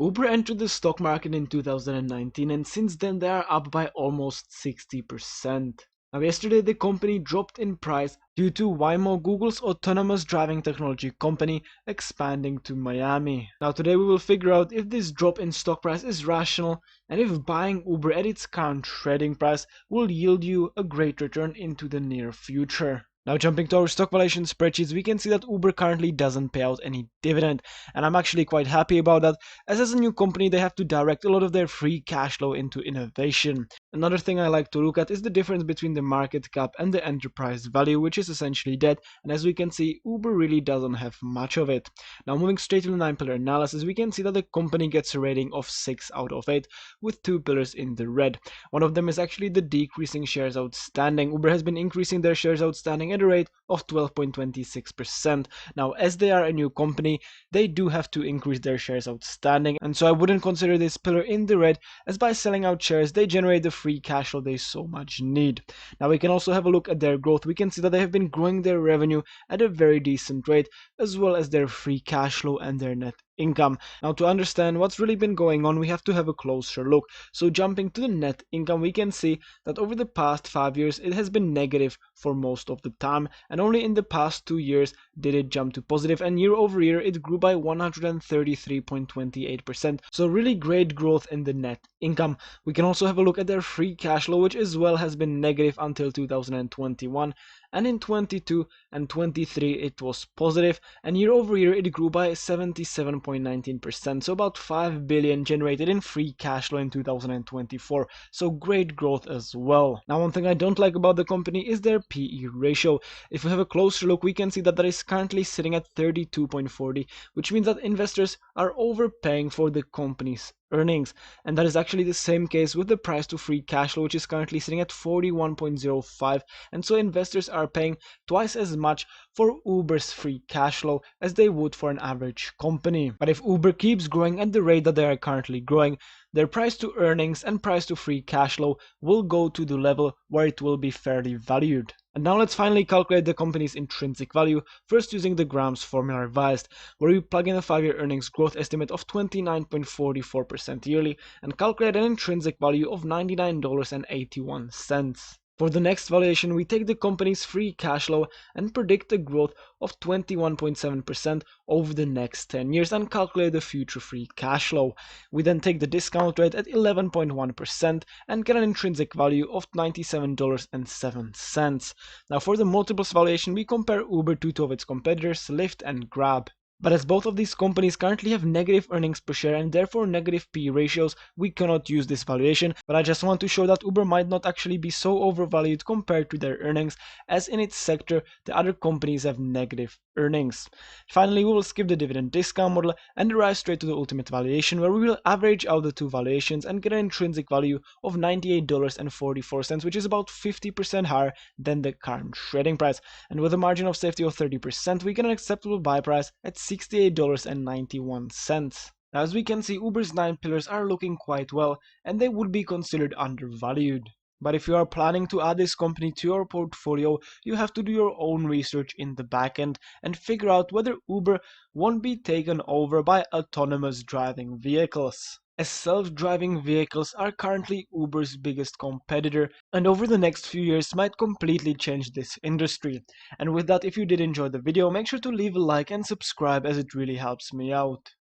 Uber entered the stock market in 2019 and since then they are up by almost 60%. Now yesterday the company dropped in price due to Waymo, Google's autonomous driving technology company, expanding to Miami. Now today we will figure out if this drop in stock price is rational and if buying Uber at its current trading price will yield you a great return into the near future. Now jumping to our stock valuation spreadsheets, we can see that Uber currently doesn't pay out any dividend, and I'm actually quite happy about that, as a new company they have to direct a lot of their free cash flow into innovation. Another thing I like to look at is the difference between the market cap and the enterprise value, which is essentially dead, and as we can see, Uber really doesn't have much of it. Now moving straight to the 9-pillar analysis, we can see that the company gets a rating of 6 out of 8, with 2 pillars in the red. One of them is actually the decreasing shares outstanding. Uber has been increasing their shares outstanding at a rate of 12.26%. Now as they are a new company, they do have to increase their shares outstanding, and so I wouldn't consider this pillar in the red, as by selling out shares they generate the free cash flow they so much need. Now we can also have a look at their growth. We can see that they have been growing their revenue at a very decent rate, as well as their free cash flow and their net income. Now to understand what's really been going on, we have to have a closer look. So jumping to the net income, we can see that over the past 5 years it has been negative for most of the time, and only in the past 2 years did it jump to positive, and year over year it grew by 133.28%. So really great growth in the net income. We can also have a look at their free cash flow, which as well has been negative until 2021, and in 22 and 23 it was positive, and year over year it grew by 77.19%, so about 5 billion generated in free cash flow in 2024, so great growth as well. Now one thing I don't like about the company is their PE ratio. If we have a closer look, we can see that is currently sitting at 32.40, which means that investors are overpaying for the company's earnings, and that is actually the same case with the price to free cash flow, which is currently sitting at 41.05, and so investors are paying twice as much for Uber's free cash flow as they would for an average company. But if Uber keeps growing at the rate that they are currently growing, their price to earnings and price to free cash flow will go to the level where it will be fairly valued. And now let's finally calculate the company's intrinsic value, first using the Graham's formula revised, where we plug in a 5-year earnings growth estimate of 29.44% yearly and calculate an intrinsic value of $99.81. For the next valuation, we take the company's free cash flow and predict a growth of 21.7% over the next 10 years and calculate the future free cash flow. We then take the discount rate at 11.1% and get an intrinsic value of $97.07. Now for the multiples valuation, we compare Uber to two of its competitors, Lyft and Grab. But as both of these companies currently have negative earnings per share and therefore negative P/E ratios, we cannot use this valuation, but I just want to show that Uber might not actually be so overvalued compared to their earnings, as in its sector the other companies have negative earnings. Finally, we will skip the dividend discount model and derive straight to the ultimate valuation, where we will average out the two valuations and get an intrinsic value of $98.44, which is about 50% higher than the current trading price, and with a margin of safety of 30%, we get an acceptable buy price at $68.91. Now, as we can see, Uber's 9 pillars are looking quite well, and they would be considered undervalued. But if you are planning to add this company to your portfolio, you have to do your own research in the backend and figure out whether Uber won't be taken over by autonomous driving vehicles, as self-driving vehicles are currently Uber's biggest competitor, and over the next few years might completely change this industry. And with that, if you did enjoy the video, make sure to leave a like and subscribe, as it really helps me out.